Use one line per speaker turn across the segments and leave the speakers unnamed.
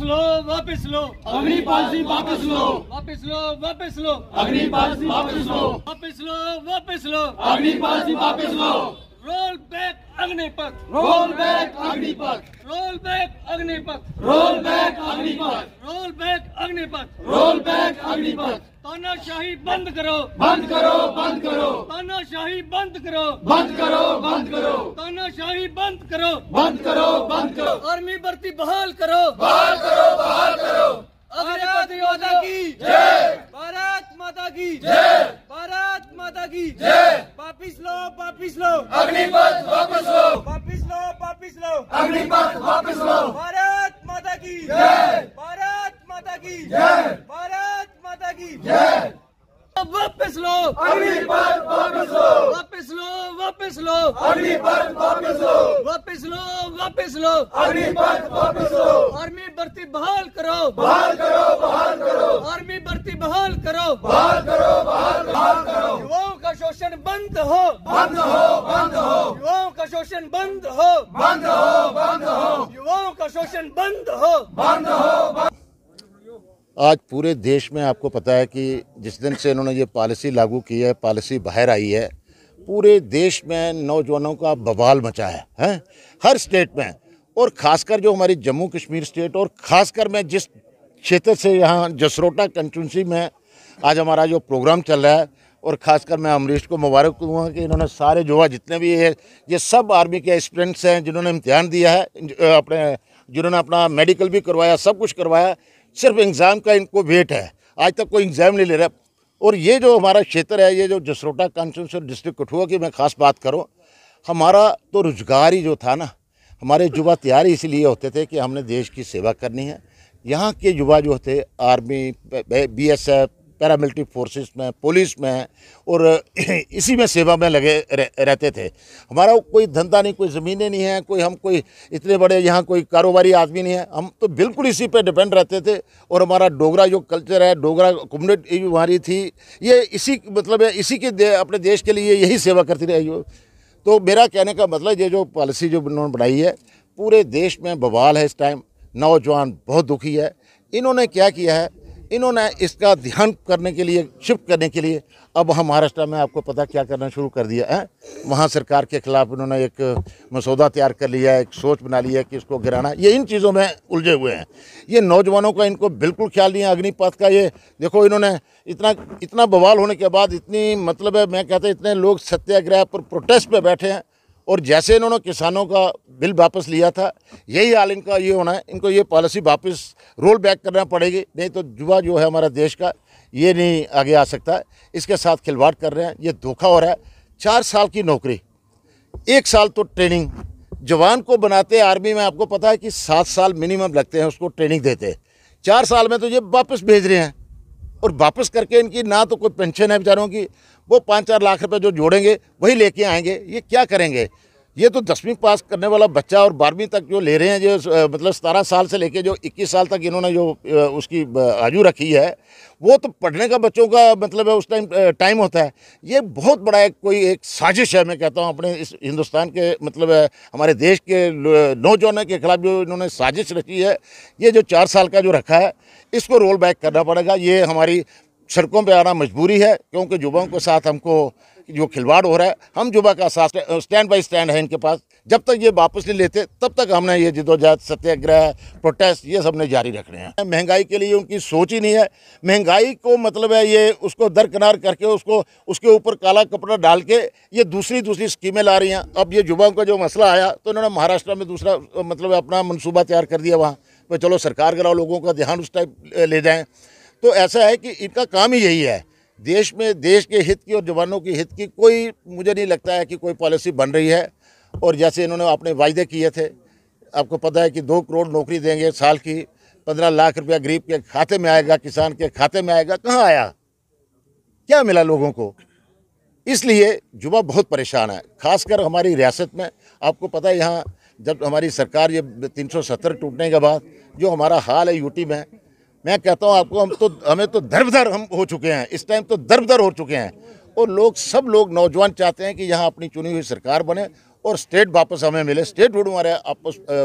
लो, वापस लो,
अग्निपाल सिंह वापस लो,
वापस लो, वापस लो,
अग्निपाल सिंह वापस लो,
वापस लो, वापस लो,
अग्निपाल सिंह वापस लो,
roll back Agnipath,
roll back Agnipath,
roll back Agnipath,
roll back Agnipath,
roll back Agnipath,
roll back Agnipath,
तानाशाही बंद करो,
बंद करो, बंद करो,
तानाशाही बंद करो,
बंद करो, बंद करो,
तानाशाही बंद करो,
बंद करो, बंद करो,
आर्मी भर्ती बहाल करो,
बहाल करो, बहाल करो।
भारत माता की
जय,
भारत माता की
जय,
भारत माता की
जय।
वापिस लो, वापिस लो,
अग्निपथ वापस लो,
वापिस लो, वापिस लो,
अग्निपथ वापस लो,
भारत माता की
जय,
भारत माता की
जय,
भारत माता की
जय।
वापस लो,
अग्निपथ वापस लो,
वापस लो, वापस लो,
अग्निपथ वापस लो,
वापस लो, वापस लो,
अग्निपथ वापस लो,
आर्मी भर्ती बहाल करो,
बहाल करो, बहाल करो,
आर्मी भर्ती बहाल करो,
बहाल करो, बहाल करो,
युवाओं का शोषण बंद हो,
बंद हो, बंद हो,
युवाओं का शोषण बंद हो,
बंद हो, बंद हो,
युवाओं का शोषण बंद हो।
बंद हो।
आज पूरे देश में आपको पता है कि जिस दिन से इन्होंने ये पॉलिसी लागू की है, पॉलिसी बाहर आई है, पूरे देश में नौजवानों का बवाल मचा है हर स्टेट में। और ख़ासकर जो हमारी जम्मू कश्मीर स्टेट और ख़ासकर मैं जिस क्षेत्र से यहाँ जसरोटा कंस्टिट्यूंसी में आज हमारा जो प्रोग्राम चल रहा है, और ख़ासकर मैं अमरीश को मुबारक दूँगा कि इन्होंने सारे युवा जितने भी है ये सब आर्मी के एस्पिरेंट्स हैं जिन्होंने इम्तिहान दिया है, जिन्होंने अपना मेडिकल भी करवाया, सब कुछ करवाया, सिर्फ एग्ज़ाम का इनको वेट है। आज तक कोई एग्ज़ाम नहीं ले रहा। और ये जो हमारा क्षेत्र है, ये जो जसरोटा कंस्टिट्यूंसी और डिस्ट्रिक्ट कठुआ की मैं ख़ास बात करूं, हमारा तो रोजगार ही जो था ना, हमारे युवा तैयार ही इसलिए होते थे कि हमने देश की सेवा करनी है। यहाँ के युवा जो थे आर्मी, BSF, पैरामिलिट्री फोर्सेस में, पुलिस में और इसी में सेवा में लगे रहते थे। हमारा कोई धंधा नहीं, कोई ज़मीनें नहीं है, कोई इतने बड़े यहाँ कोई कारोबारी आदमी नहीं है, हम तो बिल्कुल इसी पे डिपेंड रहते थे। और हमारा डोगरा जो कल्चर है, डोगरा कम्युनिटी हमारी थी, ये इसी मतलब है, इसी के अपने देश के लिए यही सेवा करती रही हो। तो मेरा कहने का मतलब ये जो पॉलिसी जो उन्होंने बनाई है, पूरे देश में बवाल है इस टाइम, नौजवान बहुत दुखी है। इन्होंने क्या किया है, इन्होंने इसका ध्यान करने के लिए, शिफ्ट करने के लिए अब हम महाराष्ट्र में आपको पता क्या करना शुरू कर दिया है। वहाँ सरकार के खिलाफ इन्होंने एक मसौदा तैयार कर लिया है, एक सोच बना ली है कि इसको गिराना। ये इन चीज़ों में उलझे हुए हैं। ये नौजवानों का इनको बिल्कुल ख्याल नहीं है अग्निपथ का। ये देखो, इन्होंने इतना बवाल होने के बाद इतनी मतलब है, मैं कहता इतने लोग सत्याग्रह पर प्रोटेस्ट पे बैठे हैं। और जैसे इन्होंने किसानों का बिल वापस लिया था, यही हाल इनका ये होना है। इनको ये पॉलिसी वापस रोल बैक करना पड़ेगी, नहीं तो युवा जो है हमारा देश का, ये नहीं आगे आ सकता है। इसके साथ खिलवाड़ कर रहे हैं, ये धोखा हो रहा है। 4 साल की नौकरी, 1 साल तो ट्रेनिंग, जवान को बनाते आर्मी में आपको पता है कि 7 साल मिनिमम लगते हैं उसको ट्रेनिंग देते। 4 साल में तो ये वापस भेज रहे हैं। और वापस करके इनकी ना तो कोई पेंशन है बेचारों की, वो 5-4 लाख रुपए जो जोड़ेंगे वही लेके आएंगे। ये क्या करेंगे? ये तो 10वीं पास करने वाला बच्चा और 12वीं तक जो ले रहे हैं, जो मतलब 17 साल से लेके जो 21 साल तक इन्होंने जो उसकी आयु रखी है, वो तो पढ़ने का बच्चों का मतलब है उस टाइम होता है। ये बहुत बड़ा एक साजिश है, मैं कहता हूँ अपने इस हिंदुस्तान के मतलब हमारे देश के नौजवानों के खिलाफ जो इन्होंने साजिश रची है। ये जो 4 साल का जो रखा है, इसको रोल बैक करना पड़ेगा। ये हमारी सड़कों पे आना मजबूरी है, क्योंकि युवाओं के साथ हमको जो खिलवाड़ हो रहा है, हम युवा का साथ स्टैंड बाय स्टैंड है इनके पास। जब तक ये वापस नहीं लेते तब तक हमने ये जिदोजहद, सत्याग्रह, प्रोटेस्ट ये सब ने जारी रखने हैं। महंगाई के लिए उनकी सोच ही नहीं है। महंगाई को मतलब है ये उसको दरकिनार करके उसके ऊपर काला कपड़ा डाल के ये दूसरी स्कीमें ला रही हैं। अब ये युवाओं का जो मसला आया तो इन्होंने महाराष्ट्र में दूसरा मतलब अपना मनसूबा तैयार कर दिया वहाँ पर, चलो सरकार कराओ, लोगों का ध्यान उस टाइप ले जाएँ। तो ऐसा है कि इनका काम ही यही है, देश में देश के हित की और जवानों के हित की कोई मुझे नहीं लगता है कि कोई पॉलिसी बन रही है। और जैसे इन्होंने अपने वायदे किए थे, आपको पता है कि 2 करोड़ नौकरी देंगे साल की, 15 लाख रुपया गरीब के खाते में आएगा, किसान के खाते में आएगा। कहाँ आया? क्या मिला लोगों को? इसलिए युवा बहुत परेशान है, खासकर हमारी रियासत में। आपको पता है यहाँ जब हमारी सरकार ये 370 टूटने के बाद जो हमारा हाल है यूटी में, मैं कहता हूँ आपको, हमें तो दर-बदर हम हो चुके हैं। इस टाइम तो दर-बदर हो चुके हैं। और सब लोग नौजवान चाहते हैं कि यहाँ अपनी चुनी हुई सरकार बने और स्टेट वापस हमें मिले, स्टेट हुड हमारे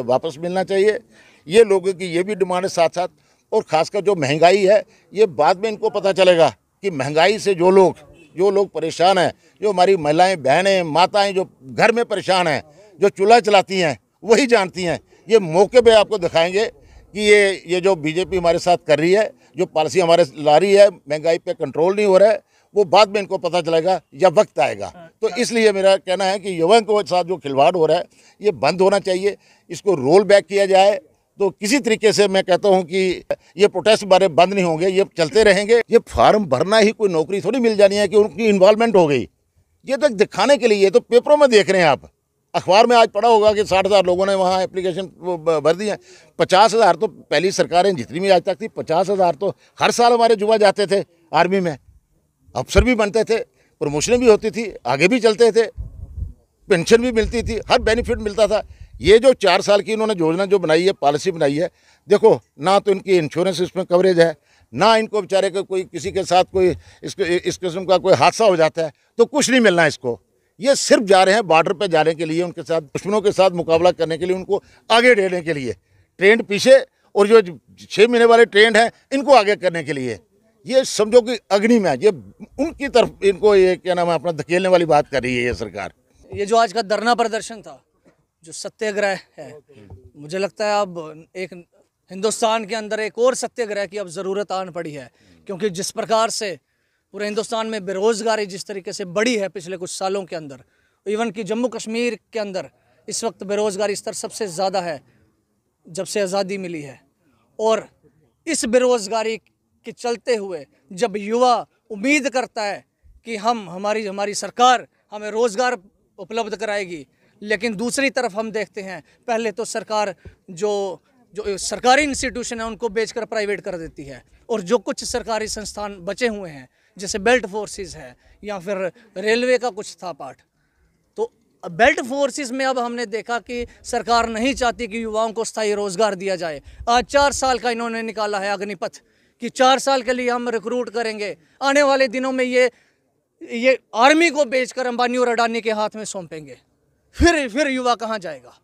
वापस मिलना चाहिए। ये लोगों की ये भी डिमांड है साथ साथ। और ख़ासकर जो महंगाई है, ये बाद में इनको पता चलेगा कि महंगाई से जो लोग परेशान हैं, जो हमारी महिलाएं, बहनें, माताएं जो घर में परेशान हैं, जो चूल्हा चलाती हैं, वही जानती हैं। ये मौके पे आपको दिखाएंगे कि ये जो बीजेपी हमारे साथ कर रही है, जो पॉलिसी हमारे ला रही है, महंगाई पे कंट्रोल नहीं हो रहा है, वो बाद में इनको पता चलेगा या वक्त आएगा। तो इसलिए मेरा कहना है कि युवाओं के साथ जो खिलवाड़ हो रहा है, ये बंद होना चाहिए, इसको रोल बैक किया जाए। तो किसी तरीके से मैं कहता हूं कि ये प्रोटेस्ट बारे बंद नहीं होंगे, ये चलते रहेंगे। ये फार्म भरना ही कोई नौकरी थोड़ी मिल जानी है कि उनकी इन्वॉल्वमेंट हो गई, ये तो दिखाने के लिए। ये तो पेपरों में देख रहे हैं आप, अखबार में आज पढ़ा होगा कि 60,000 लोगों ने वहाँ एप्लीकेशन भर दी है। 50,000 तो पहली सरकारें जितनी भी आज तक थी, 50,000 तो हर साल हमारे युवा जाते थे आर्मी में, अफसर भी बनते थे, प्रमोशन भी होती थी, आगे भी चलते थे, पेंशन भी मिलती थी, हर बेनिफिट मिलता था। ये जो 4 साल की इन्होंने योजना जो बनाई है, पॉलिसी बनाई है, देखो ना तो इनकी इंश्योरेंस इसमें कवरेज है, ना इनको बेचारे को कोई किसी के साथ कोई इस किस्म का कोई हादसा हो जाता है तो कुछ नहीं मिलना इसको। ये सिर्फ जा रहे हैं बॉर्डर पे जाने के लिए, उनके साथ दुश्मनों के साथ मुकाबला करने के लिए, उनको आगे देने के लिए। ट्रेंड पीछे और जो 6 महीने वाले ट्रेंड हैं इनको आगे करने के लिए। ये समझो कि अग्नि में ये उनकी तरफ इनको ये क्या नाम है अपना धकेलने वाली बात कर रही है ये सरकार।
ये जो आज का धरना प्रदर्शन था, जो सत्याग्रह है, मुझे लगता है अब एक हिंदुस्तान के अंदर एक और सत्याग्रह की अब ज़रूरत आन पड़ी है। क्योंकि जिस प्रकार से पूरे हिंदुस्तान में बेरोज़गारी जिस तरीके से बढ़ी है पिछले कुछ सालों के अंदर, इवन कि जम्मू कश्मीर के अंदर इस वक्त बेरोज़गारी स्तर सबसे ज़्यादा है जब से आज़ादी मिली है। और इस बेरोज़गारी के चलते हुए जब युवा उम्मीद करता है कि हमारी सरकार हमें रोज़गार उपलब्ध कराएगी, लेकिन दूसरी तरफ हम देखते हैं पहले तो सरकार जो सरकारी इंस्टीट्यूशन है उनको बेचकर प्राइवेट कर देती है, और जो कुछ सरकारी संस्थान बचे हुए हैं जैसे बेल्ट फोर्सेस है या फिर रेलवे का कुछ था पार्ट, तो बेल्ट फोर्सेस में अब हमने देखा कि सरकार नहीं चाहती कि युवाओं को स्थायी रोज़गार दिया जाए। आज 4 साल का इन्होंने निकाला है अग्निपथ कि 4 साल के लिए हम रिक्रूट करेंगे, आने वाले दिनों में ये आर्मी को बेचकर अंबानी और अडानी के हाथ में सौंपेंगे, फिर युवा कहाँ जाएगा।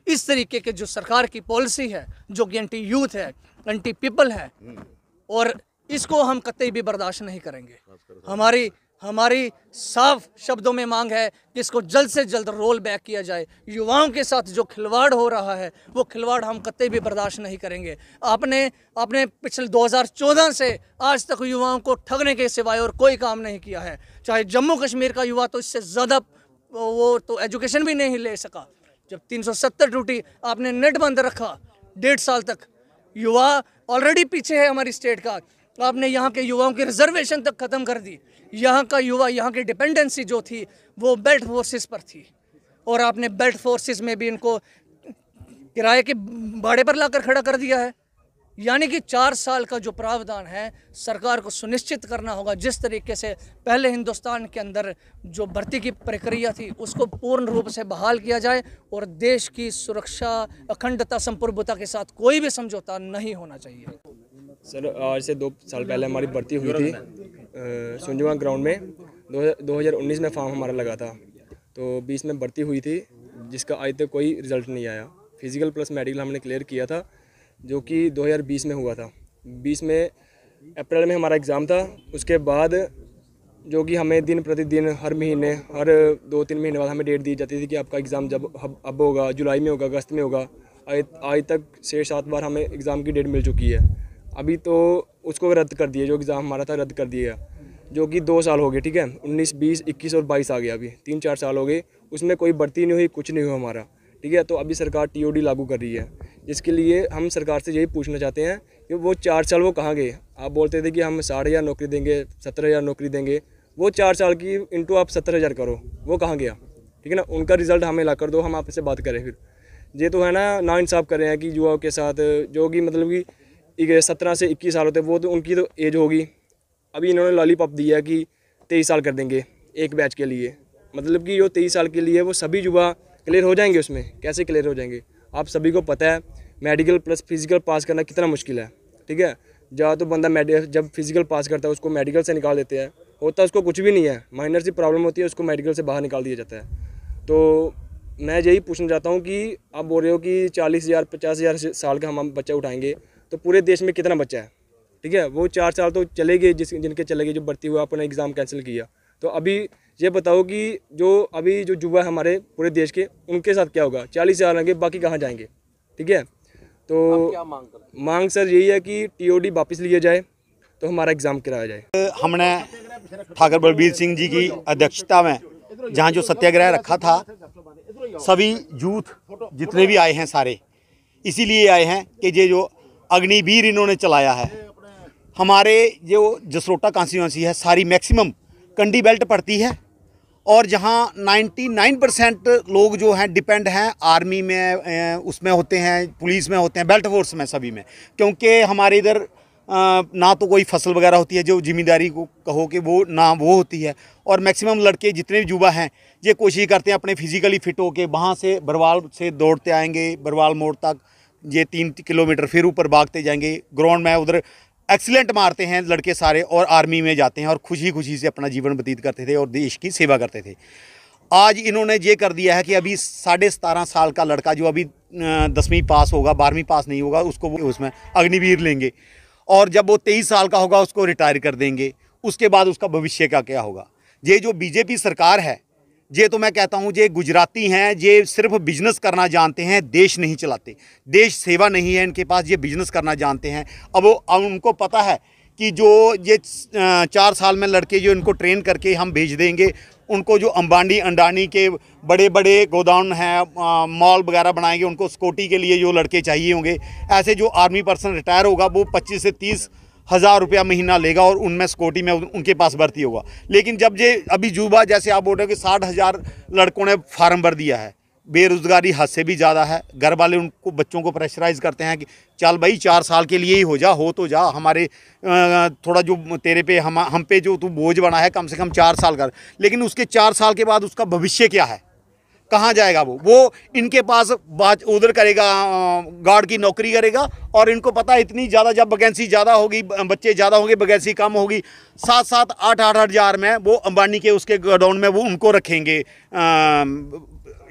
इस तरीके के जो सरकार की पॉलिसी है जो कि एंटी यूथ है, एंटी पीपल है, और इसको हम कतई भी बर्दाश्त नहीं करेंगे। हमारी साफ शब्दों में मांग है कि इसको जल्द से जल्द रोल बैक किया जाए। युवाओं के साथ जो खिलवाड़ हो रहा है वो खिलवाड़ हम कतई भी बर्दाश्त नहीं करेंगे। आपने पिछले 2014 से आज तक युवाओं को ठगने के सिवाय और कोई काम नहीं किया है। चाहे जम्मू कश्मीर का युवा तो इससे ज़्यादा वो तो एजुकेशन भी नहीं ले सका। जब 370 टूटी, आपने नेट बंद रखा 1.5 साल तक, युवा ऑलरेडी पीछे है हमारी स्टेट का। आपने यहाँ के युवाओं की रिजर्वेशन तक ख़त्म कर दी। यहाँ का युवा, यहाँ की डिपेंडेंसी जो थी वो बेल्ट फोर्सेस पर थी, और आपने बेल्ट फोर्सेस में भी इनको किराए के भाड़े पर लाकर खड़ा कर दिया है। यानी कि 4 साल का जो प्रावधान है सरकार को सुनिश्चित करना होगा, जिस तरीके से पहले हिंदुस्तान के अंदर जो भर्ती की प्रक्रिया थी उसको पूर्ण रूप से बहाल किया जाए, और देश की सुरक्षा, अखंडता, संप्रभुता के साथ कोई भी समझौता नहीं होना चाहिए।
सर, आज से 2 साल पहले हमारी भर्ती हुई थी सुंजवा ग्राउंड में। 2019 में फॉर्म हमारा लगा था, तो 20 में भर्ती हुई थी, जिसका आज तक कोई रिज़ल्ट नहीं आया। फिज़िकल प्लस मेडिकल हमने क्लियर किया था, जो कि 2020 में हुआ था। 20 में अप्रैल में हमारा एग्ज़ाम था। उसके बाद जो कि हमें दिन प्रतिदिन हर महीने, हर 2-3 महीने बाद हमें डेट दी जाती थी कि आपका एग्ज़ाम अब होगा, जुलाई में होगा, अगस्त में होगा। आज तक 6-7 बार हमें एग्ज़ाम की डेट मिल चुकी है। अभी तो उसको रद्द कर दिया, जो एग्ज़ाम हमारा था रद्द कर दिया, जो कि 2 साल हो गए। ठीक है, 19, 20, 21 और 22 आ गया। अभी 3-4 साल हो गए, उसमें कोई भर्ती नहीं हुई, कुछ नहीं हुआ हमारा। ठीक है, तो अभी सरकार TOD लागू कर रही है, जिसके लिए हम सरकार से यही पूछना चाहते हैं कि वो 4 साल वो कहाँ गए। आप बोलते थे कि हम 60,000 नौकरी देंगे, 17,000 नौकरी देंगे, वो 4 साल की इंटू आप 70,000 करो, वो कहाँ गया। ठीक है ना, उनका रिज़ल्ट हमें ला कर दो, हम आपसे बात करें। फिर ये तो है ना इंसाफ कर रहे हैं कि युवाओं के साथ, जो कि मतलब कि 17 से 21 साल होते हैं, वो तो उनकी तो एज होगी। अभी इन्होंने लॉलीपॉप दिया है कि 23 साल कर देंगे एक बैच के लिए। मतलब कि जो 23 साल के लिए वो सभी युवा क्लियर हो जाएंगे। उसमें कैसे क्लियर हो जाएंगे, आप सभी को पता है मेडिकल प्लस फिजिकल पास करना कितना मुश्किल है। ठीक है, जहाँ तो बंदा जब फिजिकल पास करता है उसको मेडिकल से निकाल देते हैं, होता उसको कुछ भी नहीं है, माइनर सी प्रॉब्लम होती है, उसको मेडिकल से बाहर निकाल दिया जाता है। तो मैं यही पूछना चाहता हूँ कि आप बोल रहे हो कि 40,000 50,000 साल का हम बच्चा उठाएंगे तो पूरे देश में कितना बच्चा है? ठीक है, वो 4 साल तो चले गए, जिनके चले गए, जो भर्ती हुआ अपना एग्ज़ाम कैंसिल किया। तो अभी ये बताओ कि जो अभी जो युवा है हमारे पूरे देश के, उनके साथ क्या होगा? 40 साल आएंगे, बाकी कहाँ जाएंगे? ठीक है, तो क्या मांग सर यही है कि TOD वापस लिए जाए तो हमारा एग्ज़ाम कराया जाए।
हमने ठाकुर बलबीर सिंह जी की अध्यक्षता में जहाँ जो सत्याग्रह रखा था, सभी यूथ जितने भी आए हैं सारे इसीलिए आए हैं कि ये जो अग्निवीर इन्होंने चलाया है, हमारे जो जसरोटा कॉन्स्टिट्यूंसी है सारी मैक्सिमम कंडी बेल्ट पड़ती है, और जहाँ 99% लोग जो हैं डिपेंड हैं आर्मी में, उसमें होते हैं, पुलिस में होते हैं, बेल्ट फोर्स में, सभी में। क्योंकि हमारे इधर ना तो कोई फसल वगैरह होती है जो जिम्मेदारी को कहो कि वो ना वो होती है, और मैक्सिमम लड़के जितने भी युवा हैं ये कोशिश करते हैं अपने फिजिकली फिट होके वहाँ से बरवाल से दौड़ते आएंगे, बरवाल मोड़ तक ये 3 किलोमीटर फिर ऊपर भागते जाएंगे, ग्राउंड में उधर एक्सीलेंट मारते हैं लड़के सारे, और आर्मी में जाते हैं और खुशी खुशी से अपना जीवन व्यतीत करते थे और देश की सेवा करते थे। आज इन्होंने ये कर दिया है कि अभी 17.5 साल का लड़का जो अभी 10वीं पास होगा, 12वीं पास नहीं होगा, उसको वो उसमें अग्निवीर लेंगे, और जब वो 23 साल का होगा उसको रिटायर कर देंगे। उसके बाद उसका भविष्य का क्या होगा? ये जो बीजेपी सरकार है, ये तो मैं कहता हूँ ये गुजराती हैं, ये सिर्फ बिजनेस करना जानते हैं, देश नहीं चलाते, देश सेवा नहीं है इनके पास, ये बिजनेस करना जानते हैं। अब उनको पता है कि जो ये 4 साल में लड़के जो इनको ट्रेन करके हम भेज देंगे, उनको जो अंबानी अंडानी के बड़े बड़े गोदाम हैं, मॉल वगैरह बनाएंगे, उनको सिक्योरिटी के लिए जो लड़के चाहिए होंगे, ऐसे जो आर्मी पर्सन रिटायर होगा वो 25 से 30 हज़ार रुपया महीना लेगा और उनमें सिक्योरिटी में उनके पास भर्ती होगा। लेकिन जब ये अभी युवा, जैसे आप बोल रहे हो कि 60,000 लड़कों ने फार्म भर दिया है, बेरोज़गारी हद से भी ज़्यादा है, घर वाले उनको बच्चों को प्रेशराइज़ करते हैं कि चल भाई 4 साल के लिए ही हो तो जा, हमारे थोड़ा जो तेरे पे हम पे जो तू बोझ बना है कम से कम 4 साल का। लेकिन उसके 4 साल के बाद उसका भविष्य क्या है, कहाँ जाएगा वो इनके पास बात उधर करेगा, गार्ड की नौकरी करेगा, और इनको पता है इतनी ज़्यादा जब वैकेंसी ज़्यादा होगी, बच्चे ज़्यादा होंगे, वैकेंसी कम होगी, 7-7 8-8 हज़ार में वो अंबानी के उसके गोडाउन में वो उनको रखेंगे,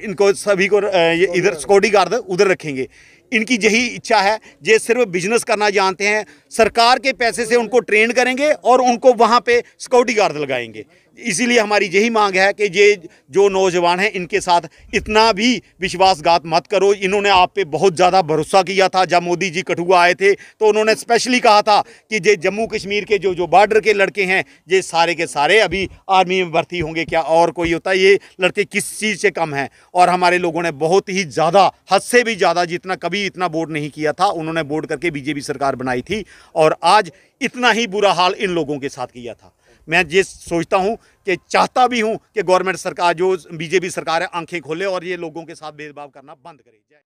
इनको सभी को इधर सिक्योरिटी गार्ड उधर रखेंगे। इनकी यही इच्छा है, ये सिर्फ बिजनेस करना जानते हैं, सरकार के पैसे से उनको ट्रेन करेंगे और उनको वहाँ पे सिक्योरिटी गार्ड लगाएंगे। इसीलिए हमारी यही मांग है कि ये जो नौजवान हैं इनके साथ इतना भी विश्वासघात मत करो। इन्होंने आप पे बहुत ज़्यादा भरोसा किया था, जब मोदी जी कठुआ आए थे तो उन्होंने स्पेशली कहा था कि ये जम्मू कश्मीर के जो बॉर्डर के लड़के हैं ये सारे के सारे अभी आर्मी में भर्ती होंगे, क्या और कोई होता है, ये लड़के किस चीज़ से कम हैं। और हमारे लोगों ने बहुत ही ज़्यादा, हद से भी ज़्यादा, जितना कभी इतना वोट नहीं किया था, उन्होंने वोट करके बीजेपी सरकार बनाई थी, और आज इतना ही बुरा हाल इन लोगों के साथ किया था। मैं ये सोचता हूँ कि चाहता भी हूँ कि गवर्नमेंट सरकार, जो बीजेपी सरकार है, आंखें खोले और ये लोगों के साथ भेदभाव करना बंद करे।